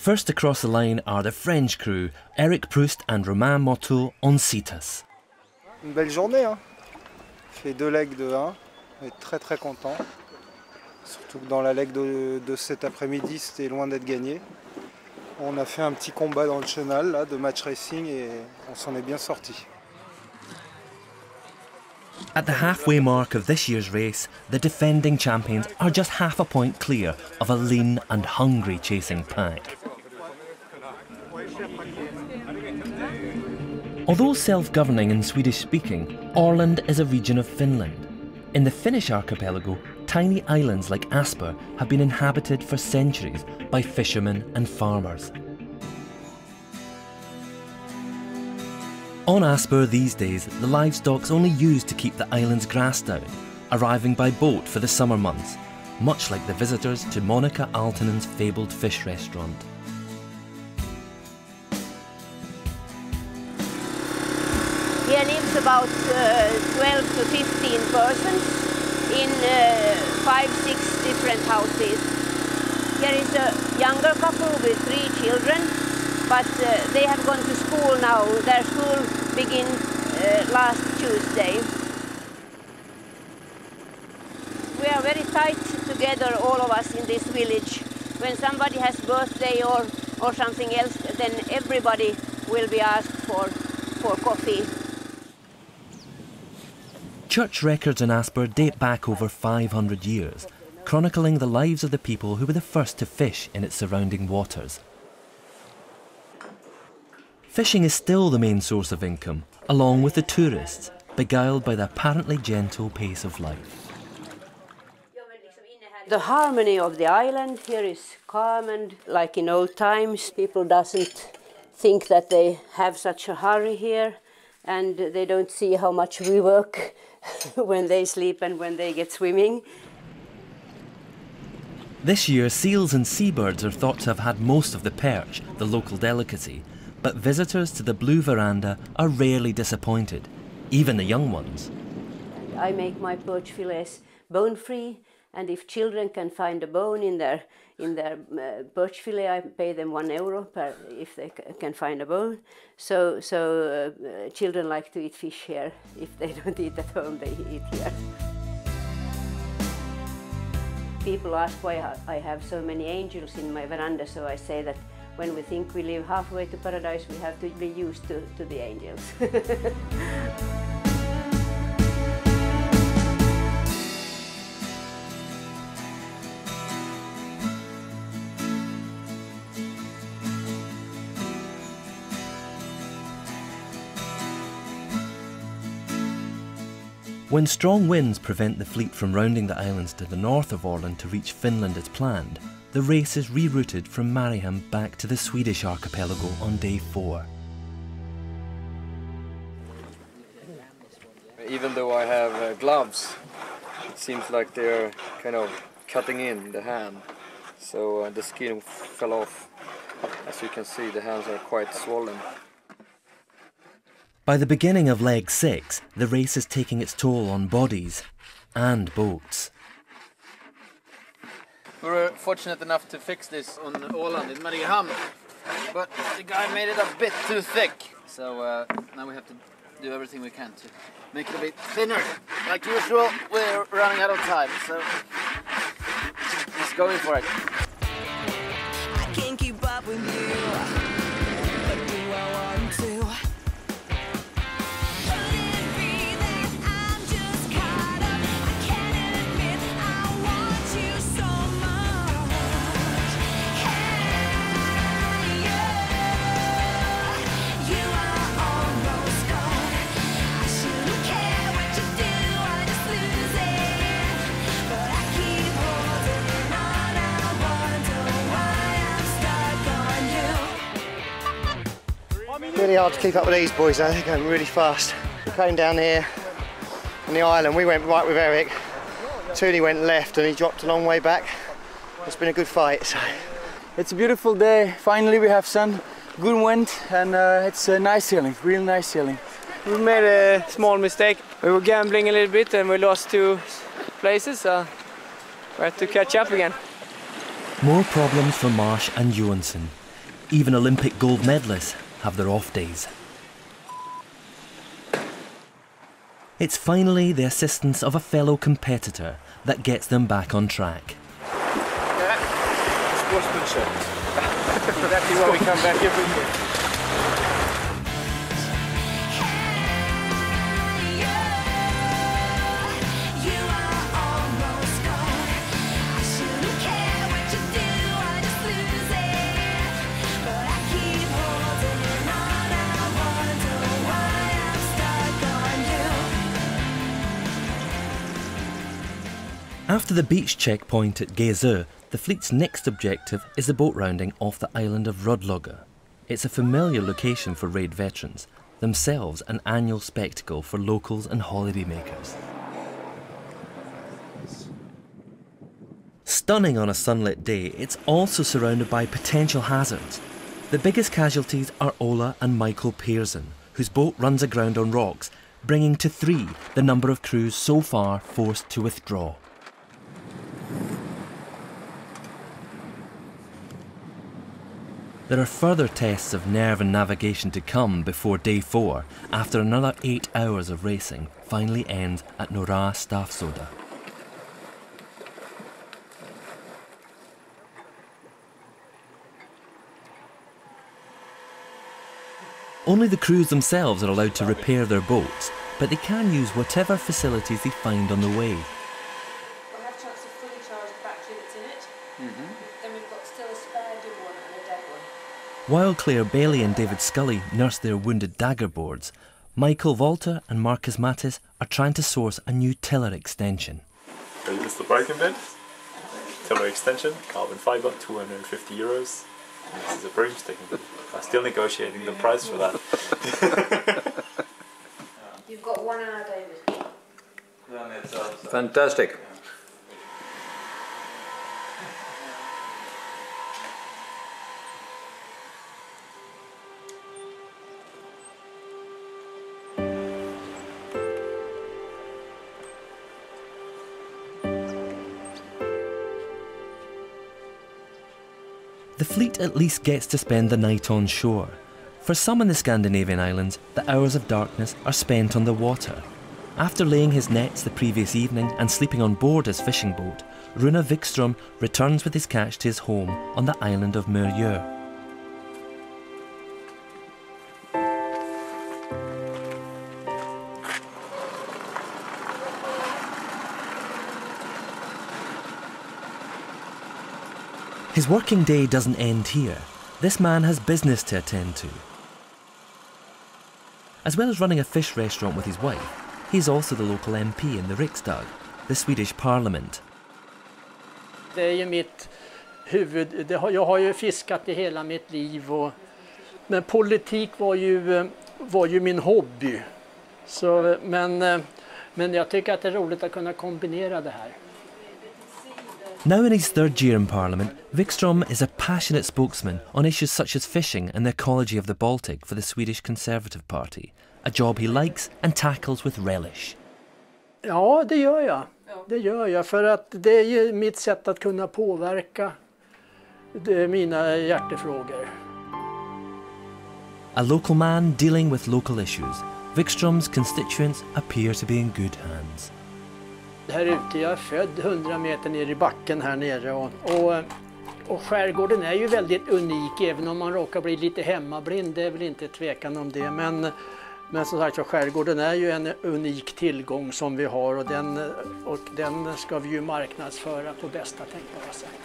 First across the line are the French crew, Eric Proust and Romain Motto on Citas. Une belle journée, hein. On fait 2 legs de 1, on est très très content. Surtout que dans la leg de cet après-midi, c'était loin d'être gagné. On a fait un petit combat dans le chenal là, de match racing et on s'en est bien sorti. At the halfway mark of this year's race, the defending champions are just half a point clear of a lean and hungry chasing pack. Although self-governing and Swedish-speaking, Åland is a region of Finland. In the Finnish archipelago, tiny islands like Asper have been inhabited for centuries by fishermen and farmers. On Asper these days, the livestock's only used to keep the island's grass down, arriving by boat for the summer months, much like the visitors to Monica Altonen's fabled fish restaurant. Here lives about 12 to 15 persons in 5-6 different houses. Here is a younger couple with 3 children, but they have gone to school now. Their school began last Tuesday. We are very tight together, all of us in this village. When somebody has birthday or something else, then everybody will be asked for coffee. Church records in Asper date back over 500 years, chronicling the lives of the people who were the first to fish in its surrounding waters. Fishing is still the main source of income, along with the tourists, beguiled by the apparently gentle pace of life. The harmony of the island here is calm, and like in old times, people doesn't think that they have such a hurry here, and they don't see how much we work when they sleep and when they get swimming. This year, seals and seabirds are thought to have had most of the perch, the local delicacy, but visitors to the Blue Veranda are rarely disappointed, even the young ones. I make my perch fillets bone-free, and if children can find a bone in their perch fillet, I pay them €1 per if they can find a bone. So children like to eat fish here. If they don't eat at home, they eat here. People ask why I have so many angels in my veranda, so I say that when we think we live halfway to paradise, we have to be used to the angels. When strong winds prevent the fleet from rounding the islands to the north of Åland to reach Finland as planned, the race is rerouted from Mariehamn back to the Swedish archipelago on day 4. Even though I have gloves, it seems like they're kind of cutting in the hand, so the skin fell off. As you can see, the hands are quite swollen. By the beginning of leg 6, the race is taking its toll on bodies and boats. We were fortunate enough to fix this on Åland in Mariehamn, but the guy made it a bit too thick. So now we have to do everything we can to make it a bit thinner. Like usual, we're running out of time, so just going for it. I can't keep up with you, but do I want to? Really hard to keep up with these boys, they're going really fast. We came down here on the island, we went right with Eric. Tony went left and he dropped a long way back. It's been a good fight. So. It's a beautiful day, finally we have sun, good wind, and it's nice sailing, real nice sailing. We made a small mistake. We were gambling a little bit and we lost 2 places, so we had to catch up again. More problems for Marsh and Johansson. Even Olympic gold medalists have their off days. It's finally the assistance of a fellow competitor that gets them back on track. Yeah, sportsmanship. Exactly why we come back every year. After the beach checkpoint at Geysir, the fleet's next objective is the boat rounding off the island of Rudlogger. It's a familiar location for raid veterans, themselves an annual spectacle for locals and holidaymakers. Stunning on a sunlit day, it's also surrounded by potential hazards. The biggest casualties are Ola and Michael Pearson, whose boat runs aground on rocks, bringing to 3 the number of crews so far forced to withdraw. There are further tests of nerve and navigation to come before day 4, after another 8 hours of racing finally ends at Norra Stavsoda. Only the crews themselves are allowed to repair their boats, but they can use whatever facilities they find on the way. We'll have a chance to fully charge the battery that's in it. Then we've got still a spare good one and a dead one. While Claire Bailey and David Scully nurse their wounded dagger boards, Michael Walter and Marcus Mattis are trying to source a new tiller extension. This is the broken bit. Tiller extension, carbon fibre, €250. And this is a broomstick. I'm still negotiating the price for that. You've got 1 hour, David. Fantastic. The fleet at least gets to spend the night on shore. For some in the Scandinavian islands, the hours of darkness are spent on the water. After laying his nets the previous evening and sleeping on board his fishing boat, Rune Wikström returns with his catch to his home on the island of Mörjö. His working day doesn't end here. This man has business to attend to. As well as running a fish restaurant with his wife, he's also the local MP in the Riksdag, the Swedish parliament. Det är ju mitt huvud. Jag har ju fiskat i hela mitt liv, men politik var ju min hobby. Så, men jag tycker att det är roligt att kunna kombinera det här. Now in his third year in Parliament, Wikström is a passionate spokesman on issues such as fishing and the ecology of the Baltic for the Swedish Conservative Party, a job he likes and tackles with relish. Ja, det gör jag. Det gör jag för att det är ju mitt sätt att kunna påverka mina hjärtefrågor. A local man dealing with local issues, Wikström's constituents appear to be in good hands. Här ute, jag är född 100 meter ner i backen här nere och skärgården är ju väldigt unik, även om man råkar bli lite hemmablind, det är väl inte tvekan om det, men som sagt så skärgården är ju en unik tillgång som vi har och den ska vi ju marknadsföra på bästa tänkbara sätt.